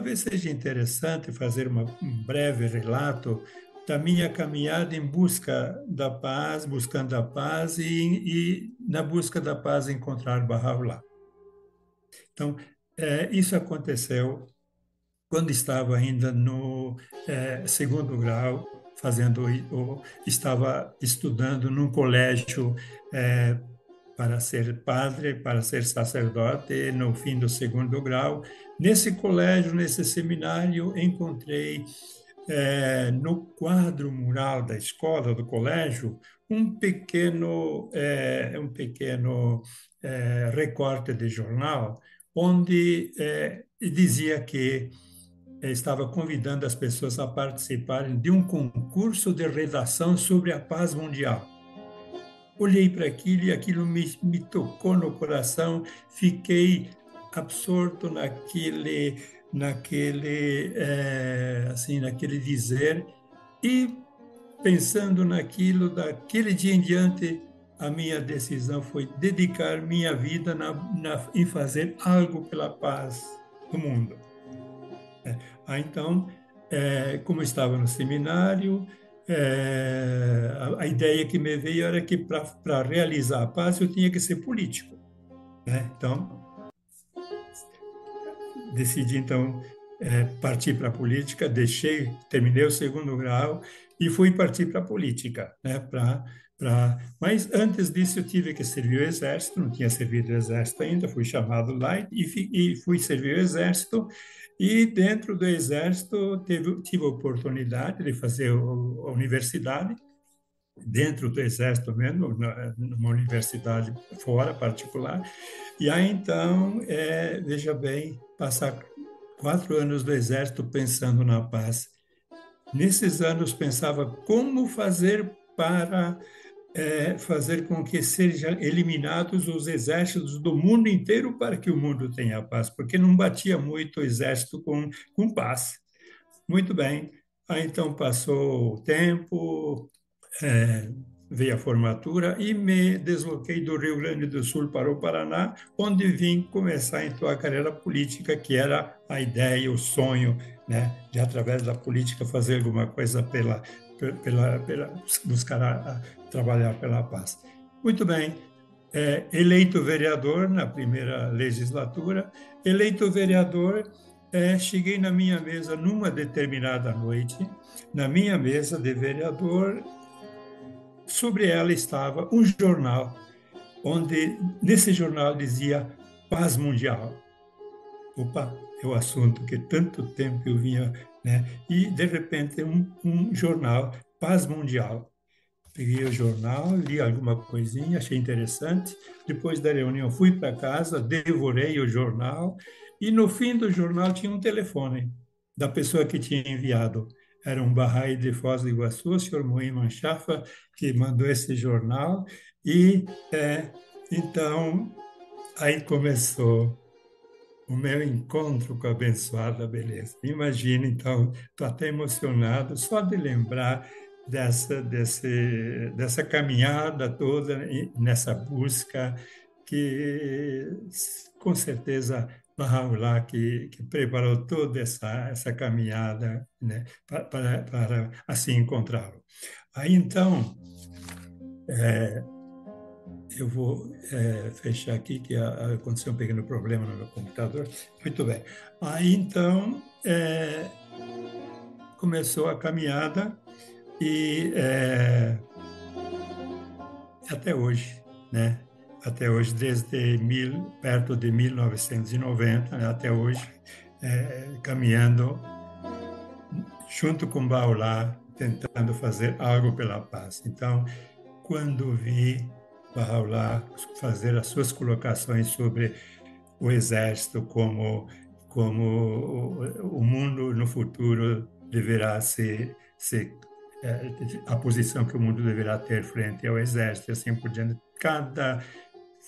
talvez seja interessante fazer um breve relato da minha caminhada em busca da paz, buscando a paz e na busca da paz encontrar Bahá'u'lláh. Então, isso aconteceu quando estava ainda no segundo grau, estava estudando num colégio eh, para ser padre, para ser sacerdote, no fim do segundo grau. Nesse colégio, nesse seminário, encontrei no quadro mural da escola, do colégio, um pequeno recorte de jornal, onde dizia que estava convidando as pessoas a participarem de um concurso de redação sobre a paz mundial. Olhei para aquilo e aquilo me tocou no coração, fiquei absorto naquele dizer e pensando naquilo, daquele dia em diante, a minha decisão foi dedicar minha vida em fazer algo pela paz do mundo. Então, como eu estava no seminário, a ideia que me veio era que para realizar a paz eu tinha que ser político, né? Então, decidi então partir para a política, terminei o segundo grau e fui partir para a política, né? Mas antes disso eu tive que servir o exército, não tinha servido o exército ainda, fui chamado lá e fui servir o exército. E dentro do exército tive a oportunidade de fazer a universidade, dentro do exército mesmo, numa universidade fora, particular. E aí, então, veja bem, passar 4 anos do exército pensando na paz. Nesses anos, pensava como fazer para fazer com que sejam eliminados os exércitos do mundo inteiro para que o mundo tenha paz, porque não batia muito o exército com paz. Muito bem. Aí, então, passou o tempo, é, veio a formatura e me desloquei do Rio Grande do Sul para o Paraná, onde vim começar então a carreira política, que era a ideia, o sonho, né, de através da política fazer alguma coisa buscar trabalhar pela paz. Muito bem. Eleito vereador na primeira legislatura, eleito vereador, cheguei na minha mesa numa determinada noite, na minha mesa de vereador, sobre ela estava um jornal, onde nesse jornal dizia Paz Mundial. Opa, é o assunto que tanto tempo eu vinha, né? E de repente um jornal, Paz Mundial. Peguei o jornal, li alguma coisinha, achei interessante. Depois da reunião, fui para casa, devorei o jornal e no fim do jornal tinha um telefone da pessoa que tinha enviado. Era um Bahá'í de Foz do Iguaçu, o senhor Moim Manchafa, que mandou esse jornal. E então aí começou o meu encontro com a abençoada beleza. Imagina, então, estou até emocionado só de lembrar dessa caminhada toda, nessa busca, que com certeza Bahá'u'lláh que preparou toda essa caminhada, né, para assim encontrá-lo. Aí, então, é, eu vou fechar aqui, que aconteceu um pequeno problema no meu computador. Muito bem. Aí, então, começou a caminhada e até hoje, né? Até hoje, perto de 1990, né? Até hoje, caminhando junto com Bahá'u'lláh, tentando fazer algo pela paz. Então, quando vi Bahá'u'lláh fazer as suas colocações sobre o exército, como o mundo no futuro deverá ser a posição que o mundo deverá ter frente ao exército, e assim por diante. Cada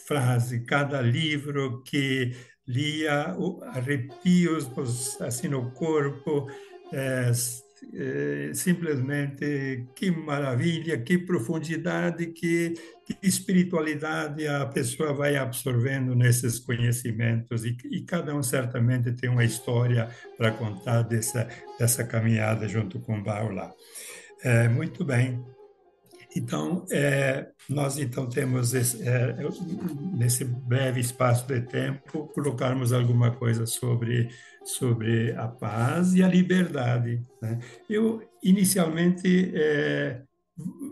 frase, cada livro que lia, arrepios assim no corpo, simplesmente que maravilha, que profundidade, que espiritualidade a pessoa vai absorvendo nesses conhecimentos e cada um certamente tem uma história para contar dessa caminhada junto com o Baolá. Muito bem. Então, nós então temos nesse breve espaço de tempo, colocarmos alguma coisa sobre a paz e a liberdade, né? Eu, inicialmente,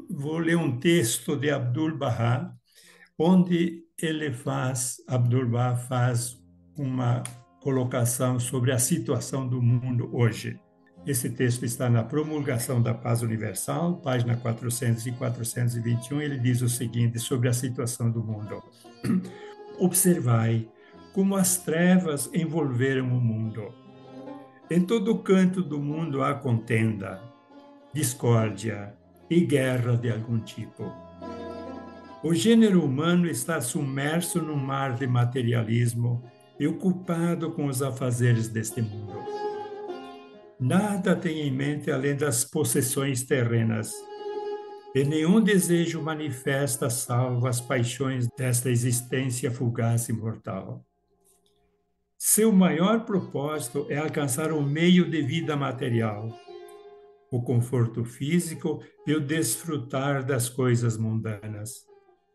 vou ler um texto de Abdu'l-Bahá, onde Abdu'l-Bahá faz uma colocação sobre a situação do mundo hoje. Esse texto está na Promulgação da Paz Universal, página 400 e 421. Ele diz o seguinte sobre a situação do mundo: observai como as trevas envolveram o mundo. Em todo canto do mundo há contenda, discórdia e guerra de algum tipo. O gênero humano está submerso num mar de materialismo e ocupado com os afazeres deste mundo. Nada tem em mente além das possessões terrenas, e nenhum desejo manifesta salvo as paixões desta existência fugaz e mortal. Seu maior propósito é alcançar um meio de vida material, o conforto físico e o desfrutar das coisas mundanas,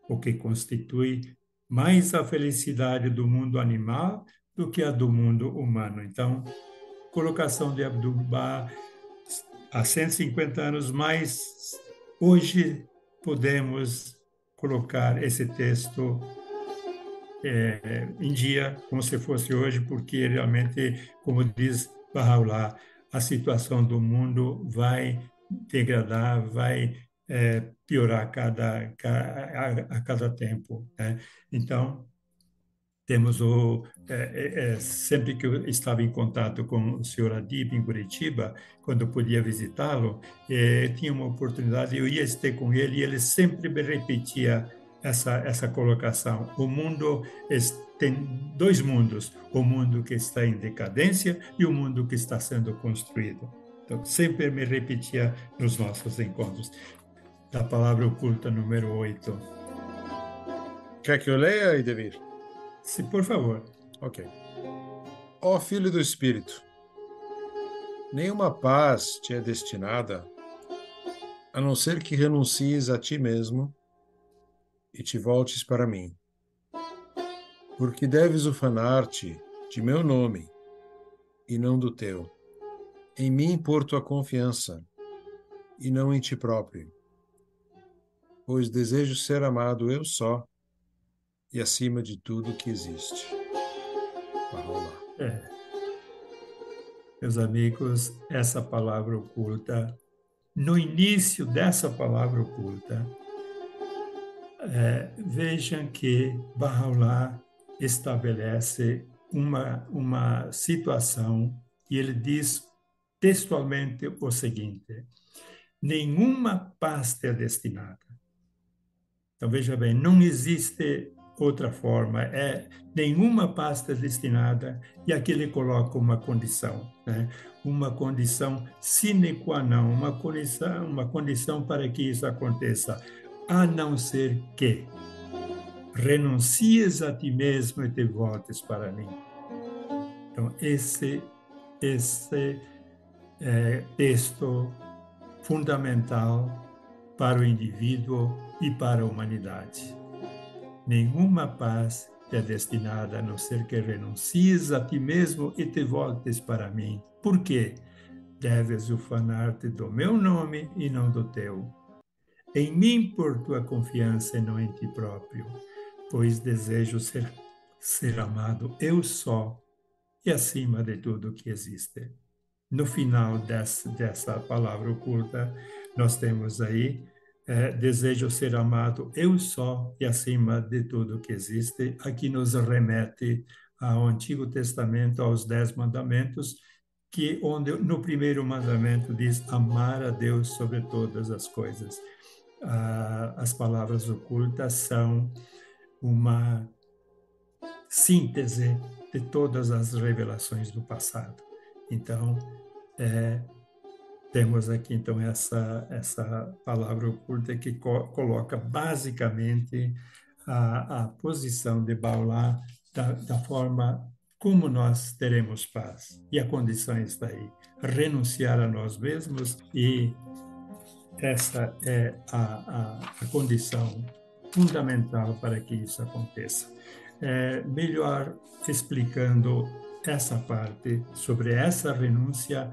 o que constitui mais a felicidade do mundo animal do que a do mundo humano. Então, colocação de Abdu'l-Bahá há 150 anos, mas hoje podemos colocar esse texto em dia, como se fosse hoje, porque realmente, como diz Bahá'u'lláh, a situação do mundo vai degradar, vai piorar a cada tempo, né? Então, temos sempre que eu estava em contato com o senhor Adib em Curitiba, quando eu podia visitá-lo, tinha uma oportunidade, eu ia estar com ele e ele sempre me repetia essa colocação. O mundo tem dois mundos, o mundo que está em decadência e o mundo que está sendo construído. Então, sempre me repetia nos nossos encontros. Da palavra oculta número 8. Quer que eu leia, Idemir? Se, por favor. Ok. Ó Filho do Espírito, nenhuma paz te é destinada, a não ser que renuncies a ti mesmo e te voltes para mim. Porque deves ufanar-te de meu nome e não do teu. Em mim pôr tua confiança e não em ti próprio. Pois desejo ser amado eu só e acima de tudo que existe. Bahá'u'lláh. Meus amigos, essa palavra oculta, no início dessa palavra oculta, vejam que Bahá'u'lláh estabelece uma situação e ele diz textualmente o seguinte: nenhuma paz é destinada. Então, veja bem, não existe outra forma, nenhuma pasta destinada, e aqui ele coloca uma condição, né? Uma condição sine qua non, uma condição para que isso aconteça, a não ser que renuncies a ti mesmo e te voltes para mim. Então, esse texto fundamental para o indivíduo e para a humanidade. Nenhuma paz te é destinada a não ser que renuncies a ti mesmo e te voltes para mim. Por quê? Deves ufanar-te do meu nome e não do teu. Em mim por tua confiança e não em ti próprio, pois desejo ser amado eu só e acima de tudo que existe. No final dessa palavra oculta, nós temos aí desejo ser amado eu só e acima de tudo que existe. Aqui nos remete ao Antigo Testamento, aos 10 mandamentos, onde no primeiro mandamento diz amar a Deus sobre todas as coisas. As palavras ocultas são uma síntese de todas as revelações do passado. Então, temos aqui, então, essa palavra oculta que coloca basicamente a posição de Baolá da forma como nós teremos paz. E a condição está aí, renunciar a nós mesmos, e essa é a condição fundamental para que isso aconteça. Melhor explicando essa parte sobre essa renúncia,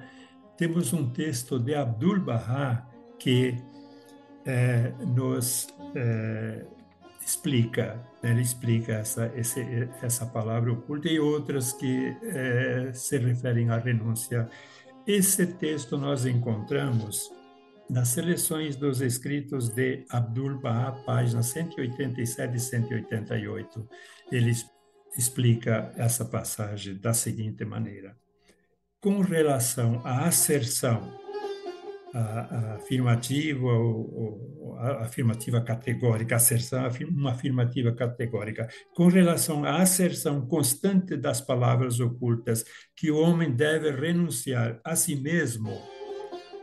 temos um texto de Abdu'l-Bahá que nos explica, né? Ele explica essa palavra oculta e outras que se referem à renúncia. Esse texto nós encontramos nas seleções dos escritos de Abdu'l-Bahá, páginas 187 e 188. Ele explica essa passagem da seguinte maneira: com relação à asserção, a afirmativa ou a afirmativa categórica, asserção, uma afirmativa categórica, com relação à asserção constante das palavras ocultas que o homem deve renunciar a si mesmo,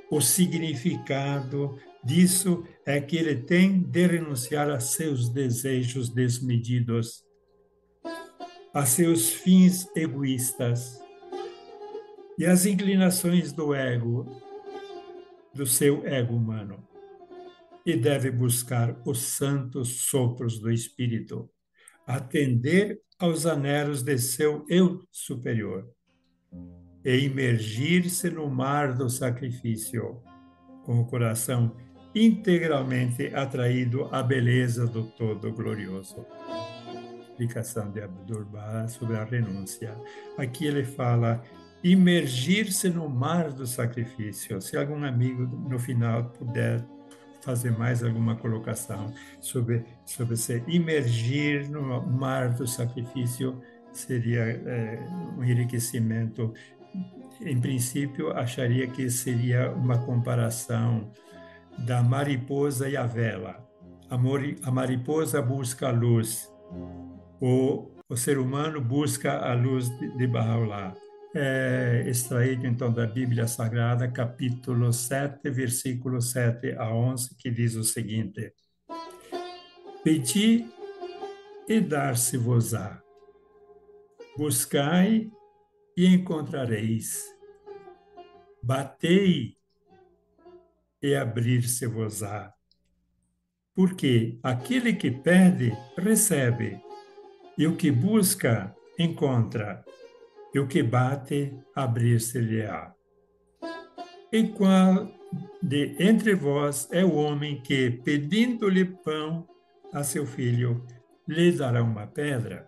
o significado disso é que ele tem de renunciar a seus desejos desmedidos, a seus fins egoístas e às inclinações do ego, do seu ego humano, e deve buscar os santos sopros do Espírito, atender aos anelos de seu eu superior e imergir-se no mar do sacrifício, com o coração integralmente atraído à beleza do Todo-Glorioso. Explicação de Abdu'l-Bahá sobre a renúncia. Aqui ele fala imergir-se no mar do sacrifício. Se algum amigo no final puder fazer mais alguma colocação sobre se imergir no mar do sacrifício, seria um enriquecimento. Em princípio, acharia que seria uma comparação da mariposa e a vela. A mariposa busca a luz, o ser humano busca a luz de Bahá'u'lláh. Extraído, então, da Bíblia Sagrada, capítulo 7, versículo 7 a 11, que diz o seguinte: Pedi e dar-se-vos-á, buscai e encontrareis, batei e abrir-se-vos-á. Porque aquele que pede, recebe, e o que busca, encontra, e o que bate, abrir-se-lhe-á. E qual de entre vós é o homem que, pedindo-lhe pão a seu filho, lhe dará uma pedra?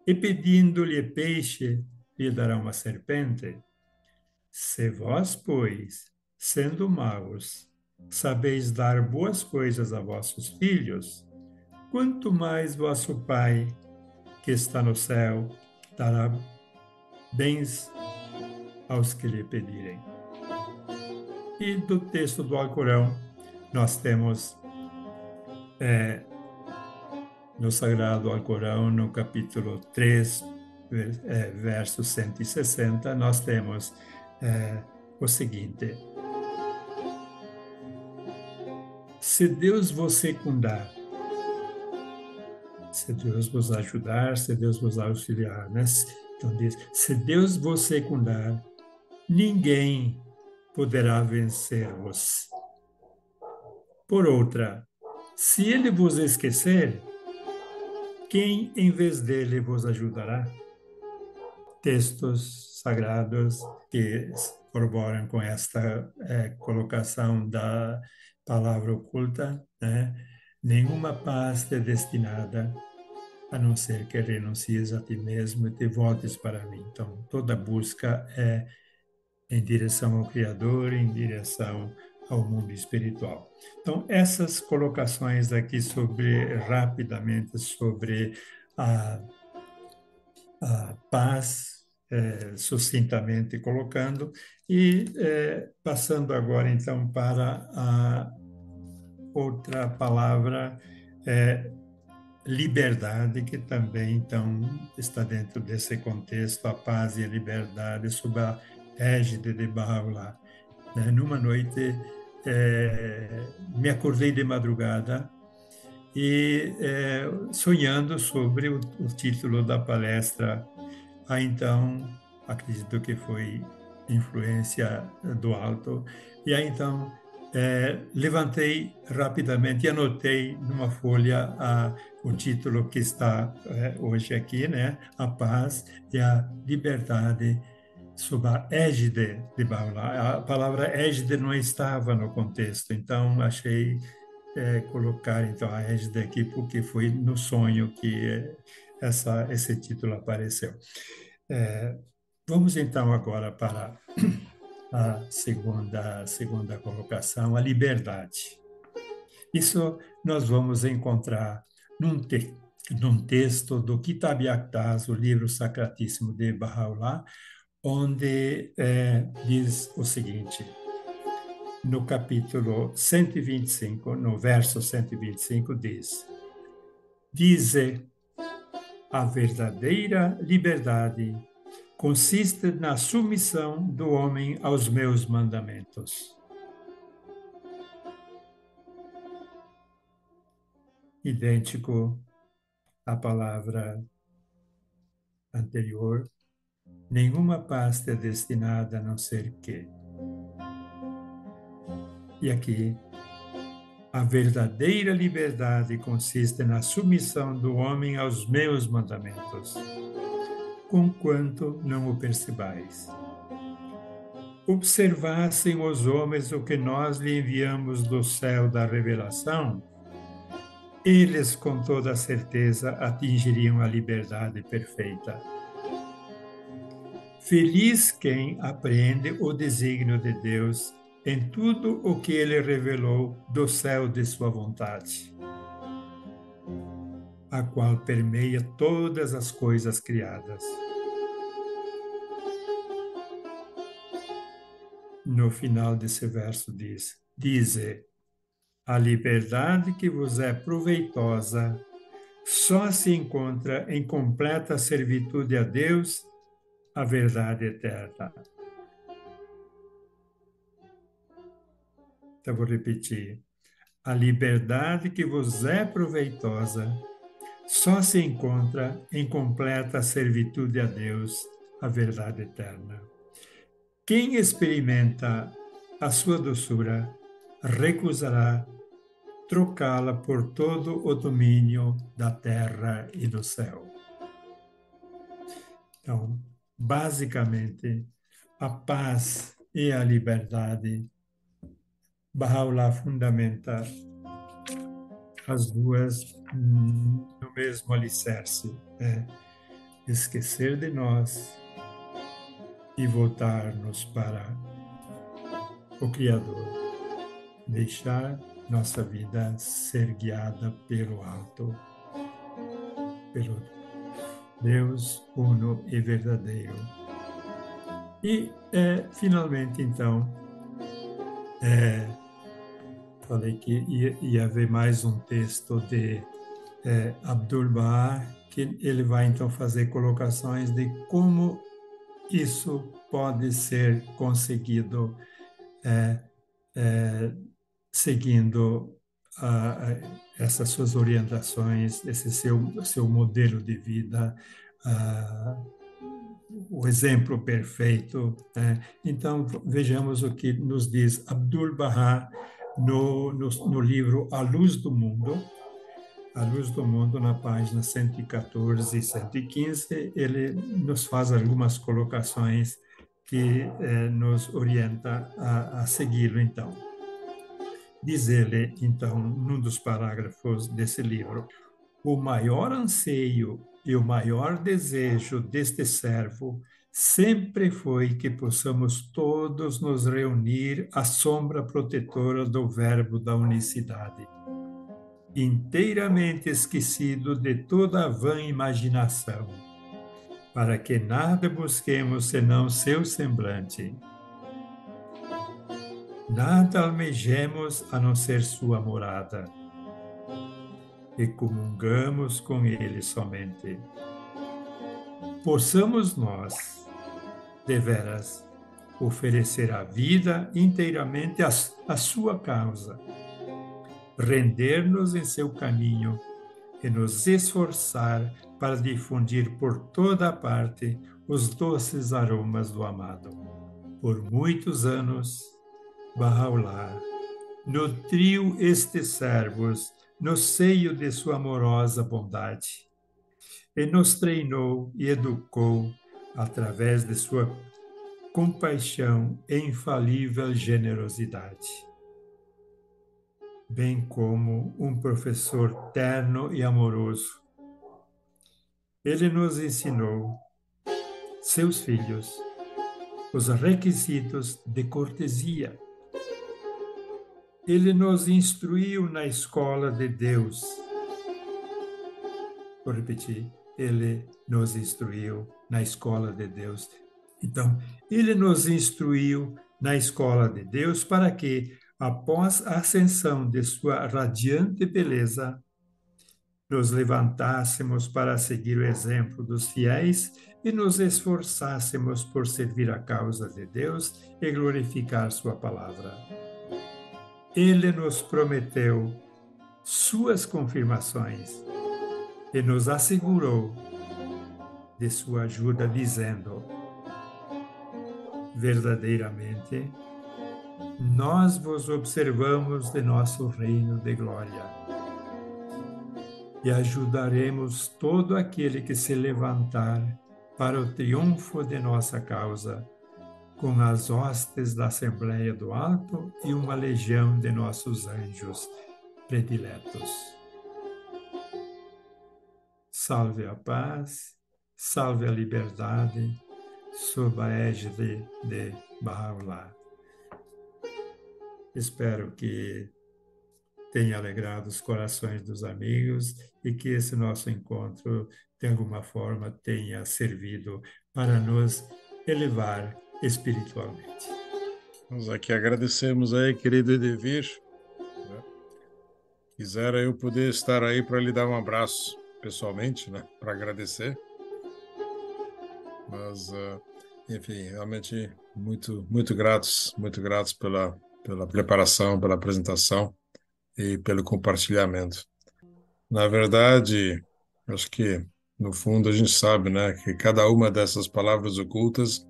E pedindo-lhe peixe, lhe dará uma serpente? Se vós, pois, sendo maus, sabeis dar boas coisas a vossos filhos, quanto mais vosso Pai, que está no céu, dará bens aos que lhe pedirem. E do texto do Alcorão, nós temos, no Sagrado Alcorão, no capítulo 3, verso 160, nós temos o seguinte: se Deus vos secundar, se Deus vos ajudar, se Deus vos auxiliar, né? Então diz, se Deus vos secundar, ninguém poderá vencer-vos. Por outra, se ele vos esquecer, quem em vez dele vos ajudará? Textos sagrados que corroboram com esta colocação da palavra oculta, né? Nenhuma paz te é destinada, a não ser que renuncies a ti mesmo e te voltes para mim. Então, toda busca é em direção ao Criador, em direção ao mundo espiritual. Então, essas colocações aqui rapidamente sobre a paz, sucintamente colocando, e passando agora, então, para a outra palavra, liberdade, que também, então, está dentro desse contexto, a paz e a liberdade, sob a égide de Bahá'u'lláh. né? Numa noite, me acordei de madrugada e sonhando sobre o título da palestra. Então, acredito que foi influência do alto. E aí então levantei rapidamente e anotei numa folha o título que está hoje aqui, né? A paz e a liberdade sob a égide de Bahá'u'lláh. A palavra égide não estava no contexto, então achei colocar então a égide aqui porque foi no sonho que esse título apareceu. É, vamos então agora para a segunda colocação, a liberdade. Isso nós vamos encontrar num texto do Kitab Yaqtas, o livro sacratíssimo de Bahá'u'lláh, onde diz o seguinte, no capítulo 125, no verso 125, diz: a verdadeira liberdade consiste na submissão do homem aos meus mandamentos. Idêntico à palavra anterior, nenhuma paz é destinada a não ser que. E aqui, a verdadeira liberdade consiste na submissão do homem aos meus mandamentos, conquanto não o percebais. Observassem os homens o que nós lhe enviamos do céu da revelação, eles com toda certeza atingiriam a liberdade perfeita. Feliz quem apreende o desígnio de Deus em tudo o que ele revelou do céu de sua vontade, a qual permeia todas as coisas criadas. No final desse verso diz: a liberdade que vos é proveitosa só se encontra em completa servitude a Deus, a verdade eterna. Então, vou repetir. A liberdade que vos é proveitosa só se encontra em completa servitude a Deus, a verdade eterna. Quem experimenta a sua doçura recusará trocá-la por todo o domínio da terra e do céu. Então, basicamente, a paz e a liberdade, Bahá'u'lláh fundamenta as duas no mesmo alicerce, esquecer de nós e voltar-nos para o Criador, deixar nossa vida ser guiada pelo alto, pelo Deus uno e verdadeiro. E, finalmente, então, falei que ia haver mais um texto de Abdu'l-Bahá, que ele vai, então, fazer colocações de como isso pode ser conseguido seguindo essas suas orientações, esse seu modelo de vida, o exemplo perfeito. Então, vejamos o que nos diz Abdu'l-Bahá no livro A Luz do Mundo. A Luz do Mundo, na página 114 e 115, ele nos faz algumas colocações que nos orienta a segui-lo, então. Diz ele, então, num dos parágrafos desse livro: o maior anseio e o maior desejo deste servo sempre foi que possamos todos nos reunir à sombra protetora do Verbo da unicidade, inteiramente esquecido de toda a vã imaginação, para que nada busquemos senão seu semblante. Nada almejemos a não ser sua morada, e comungamos com ele somente. Possamos nós, deveras, oferecer a vida inteiramente à sua causa, render-nos em seu caminho e nos esforçar para difundir por toda a parte os doces aromas do amado. Por muitos anos, Bahá'u'lláh nutriu estes servos no seio de sua amorosa bondade e nos treinou e educou através de sua compaixão e infalível generosidade, bem como um professor terno e amoroso. Ele nos ensinou, seus filhos, os requisitos de cortesia. Ele nos instruiu na escola de Deus. Vou repetir, ele nos instruiu na escola de Deus. Então, ele nos instruiu na escola de Deus para que, após a ascensão de sua radiante beleza, nos levantássemos para seguir o exemplo dos fiéis e nos esforçássemos por servir a causa de Deus e glorificar sua palavra. Ele nos prometeu suas confirmações e nos assegurou de sua ajuda, dizendo: verdadeiramente, nós vos observamos de nosso reino de glória e ajudaremos todo aquele que se levantar para o triunfo de nossa causa, com as hostes da Assembleia do Alto e uma legião de nossos anjos prediletos. Salve a paz, salve a liberdade, sob a égide de Bahá'u'lláh. Espero que tenha alegrado os corações dos amigos e que esse nosso encontro, de alguma forma, tenha servido para nos elevar espiritualmente. Nós aqui agradecemos aí, querido Edevir. Quisera eu poder estar aí para lhe dar um abraço pessoalmente, né, para agradecer. Mas, enfim, realmente muito gratos pela preparação, pela apresentação e pelo compartilhamento. Na verdade, acho que, no fundo, a gente sabe, né, que cada uma dessas palavras ocultas,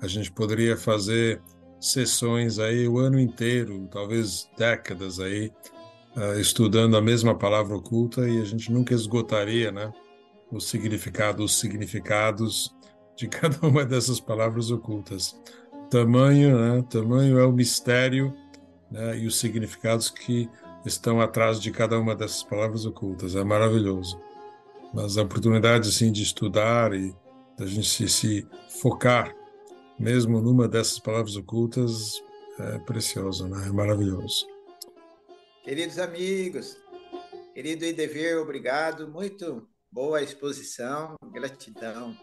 a gente poderia fazer sessões aí o ano inteiro, talvez décadas aí, estudando a mesma palavra oculta e a gente nunca esgotaria, né, os significados de cada uma dessas palavras ocultas. Tamanho é o mistério, né, e os significados que estão atrás de cada uma dessas palavras ocultas. É maravilhoso. Mas a oportunidade, assim, de estudar e da gente se focar mesmo numa dessas palavras ocultas é precioso, né? É maravilhoso. Queridos amigos, querido Edevir, obrigado. Muito boa exposição, gratidão.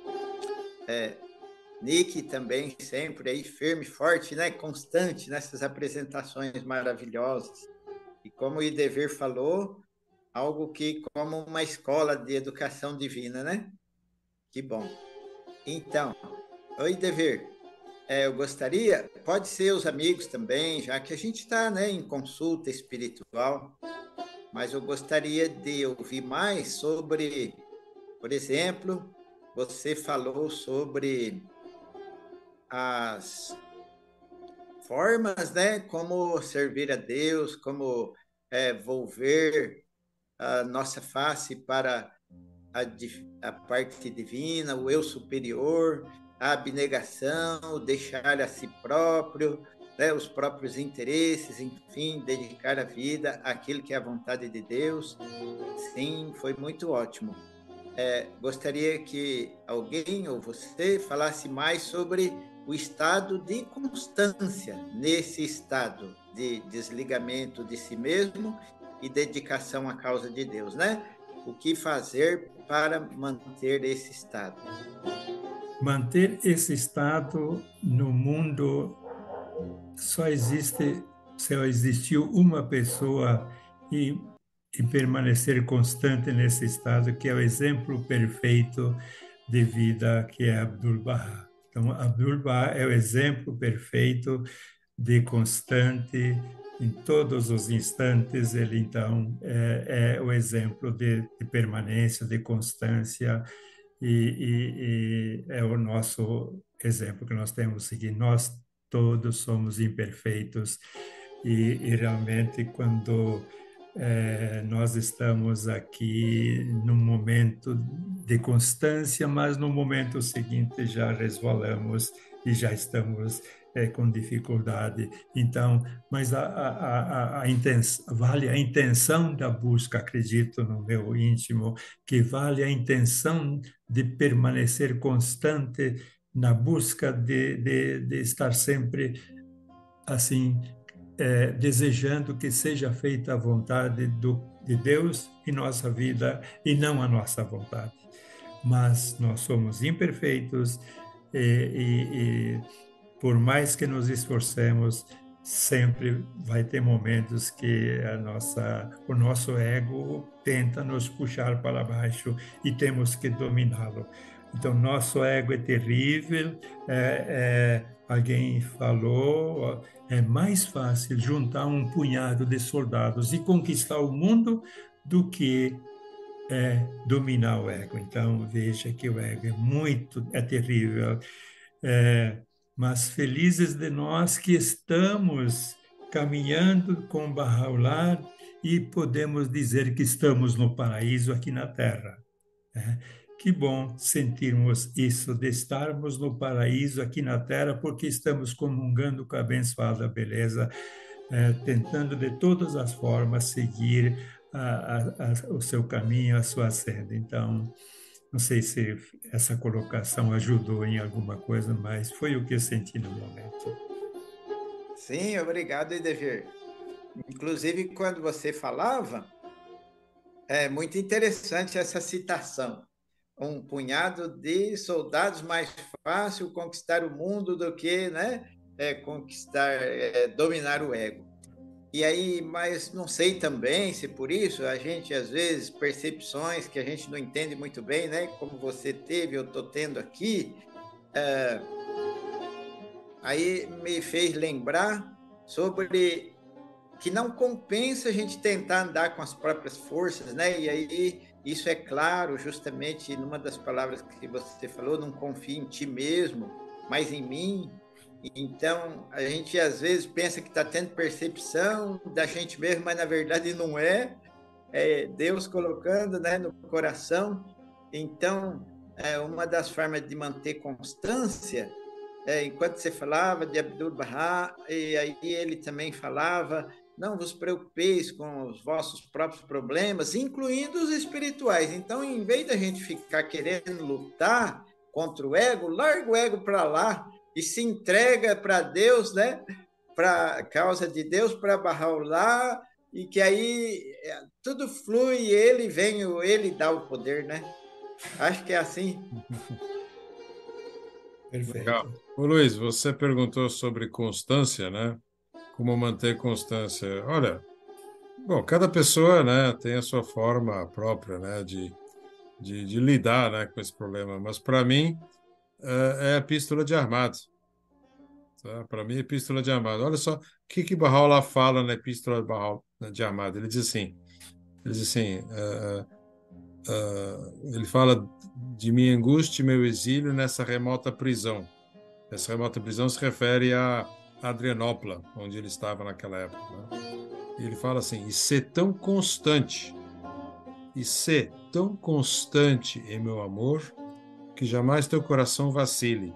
Nick também sempre aí firme, forte, né? Constante nessas apresentações maravilhosas. E como o Edevir falou, algo que como uma escola de educação divina, né? Que bom. Então, oi, Edevir, eu gostaria, pode ser os amigos também, já que a gente está, né, em consulta espiritual, mas eu gostaria de ouvir mais sobre, por exemplo, você falou sobre as formas, né, como servir a Deus, como volver a nossa face para a parte divina, o eu superior, a abnegação, o deixar a si próprio, né, os próprios interesses, enfim, dedicar a vida àquilo que é a vontade de Deus. Sim, foi muito ótimo. Gostaria que alguém ou você falasse mais sobre o estado de constância nesse estado de desligamento de si mesmo e dedicação à causa de Deus, né? O que fazer para manter esse estado? Manter esse estado no mundo só existiu uma pessoa e permanecer constante nesse estado, que é o exemplo perfeito de vida, que é Abdu'l-Bahá. Então, Então, Abdul-Baha é o exemplo perfeito de constante, em todos os instantes, ele, então, é o exemplo de permanência, de constância, e é o nosso exemplo que nós temos que seguir. Nós todos somos imperfeitos, e realmente, quando nós estamos aqui num momento de constância, mas no momento seguinte já resvalamos e já estamos com dificuldade. Então, mas vale a intenção da busca, acredito no meu íntimo, que vale a intenção de permanecer constante na busca de estar sempre assim, desejando que seja feita a vontade de Deus em nossa vida e não a nossa vontade. Mas nós somos imperfeitos e por mais que nos esforcemos, sempre vai ter momentos que o nosso ego tenta nos puxar para baixo e temos que dominá-lo. Então, nosso ego é terrível. Alguém falou, é mais fácil juntar um punhado de soldados e conquistar o mundo do que dominar o ego. Então, veja que o ego é terrível. Mas felizes de nós que estamos caminhando com Bahá'u'lláh e podemos dizer que estamos no paraíso aqui na Terra. Que bom sentirmos isso, de estarmos no paraíso aqui na Terra, porque estamos comungando com a abençoada beleza, tentando de todas as formas seguir o seu caminho, a sua senda. Então, não sei se essa colocação ajudou em alguma coisa, mas foi o que eu senti no momento. Sim, obrigado, Edever. Inclusive, quando você falava, é muito interessante essa citação. Um punhado de soldados, mais fácil conquistar o mundo do que, né, dominar o ego. E aí, mas não sei também se por isso a gente, às vezes, percepções que a gente não entende muito bem, né? Como você teve, eu estou tendo aqui, aí me fez lembrar sobre que não compensa a gente tentar andar com as próprias forças, né? E aí, isso é claro, justamente numa das palavras que você falou, não confie em ti mesmo, mas em mim. Então, a gente às vezes pensa que está tendo percepção da gente mesmo, mas na verdade não é. É Deus colocando, né, no coração. Então, uma das formas de manter constância, enquanto você falava de Abdul-Baha, e aí ele também falava, não vos preocupeis com os vossos próprios problemas, incluindo os espirituais. Então, em vez da gente ficar querendo lutar contra o ego, larga o ego para lá e se entrega para Deus, né? Para a causa de Deus, para Bahá'u'lláh, e que aí tudo flui e ele dá o poder, né? Acho que é assim. Perfeito. Legal. Ô, Luiz, você perguntou sobre constância, né? Como manter constância. Olha, bom, cada pessoa, né, tem a sua forma própria, né, de lidar, né, com esse problema. Mas, para mim, é a epístola de Ahmad. Tá? Para mim, é a epístola de Ahmad. Olha só o que Bahá'u'lláh fala na epístola de Ahmad. Ele diz assim, ele fala de minha angústia e meu exílio nessa remota prisão. Essa remota prisão se refere a Adrianópla, onde ele estava naquela época. Né? E ele fala assim, e ser tão constante em meu amor, que jamais teu coração vacile,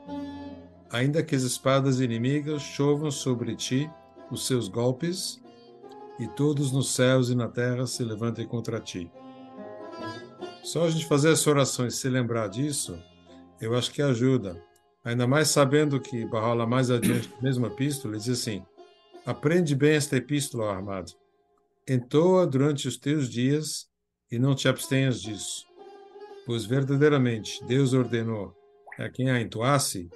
ainda que as espadas inimigas chovam sobre ti os seus golpes, e todos nos céus e na terra se levantem contra ti. Só a gente fazer essa oração e se lembrar disso, eu acho que ajuda. Ainda mais sabendo que Bahá'u'lláh mais adiante, na mesma epístola, ele diz assim, aprende bem esta epístola, Ahmad. Entoa durante os teus dias e não te abstenhas disso. Pois verdadeiramente Deus ordenou a quem a entoasse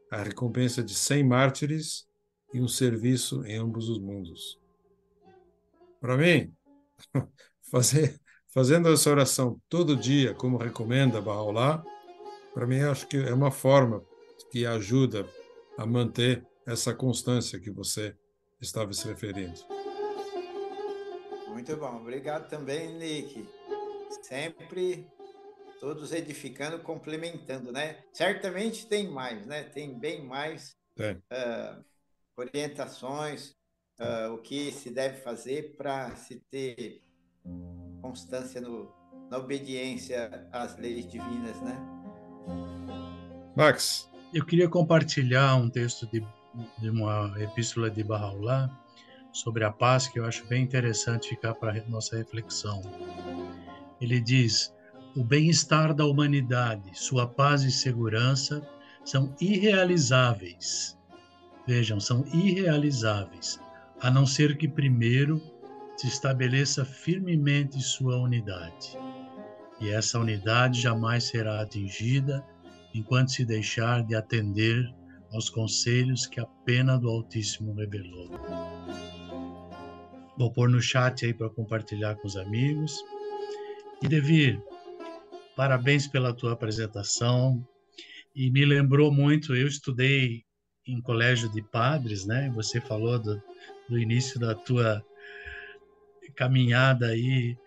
a recompensa de 100 mártires e um serviço em ambos os mundos. Para mim, fazendo essa oração todo dia, como recomenda Bahá'u'lláh, para mim acho que é uma forma, que ajuda a manter essa constância que você estava se referindo. Muito bom. Obrigado também, Nick. Sempre todos edificando, complementando, né? Certamente tem mais, né? Tem bem mais orientações, o que se deve fazer para se ter constância na obediência às leis divinas, né? Max. Eu queria compartilhar um texto de uma epístola de Bahá'u'lláh sobre a paz, que eu acho bem interessante ficar para nossa reflexão. Ele diz: o bem-estar da humanidade, sua paz e segurança são irrealizáveis. Vejam, são irrealizáveis, a não ser que primeiro se estabeleça firmemente sua unidade. E essa unidade jamais será atingida enquanto se deixar de atender aos conselhos que a pena do Altíssimo revelou. Vou pôr no chat aí para compartilhar com os amigos. E Devir, parabéns pela tua apresentação. E me lembrou muito, eu estudei em colégio de padres, né? Você falou do início da tua caminhada aí,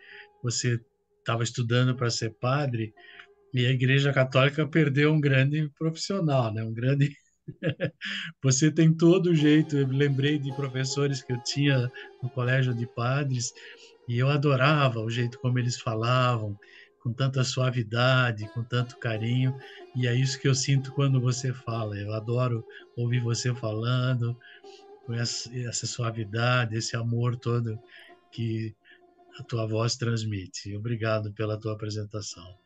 você estava estudando para ser padre, e a Igreja Católica perdeu um grande profissional, né? Um grande... Você tem todo o jeito, eu lembrei de professores que eu tinha no colégio de padres, e eu adorava o jeito como eles falavam, com tanta suavidade, com tanto carinho, e é isso que eu sinto quando você fala. Eu adoro ouvir você falando, com essa suavidade, esse amor todo que a tua voz transmite. Obrigado pela tua apresentação.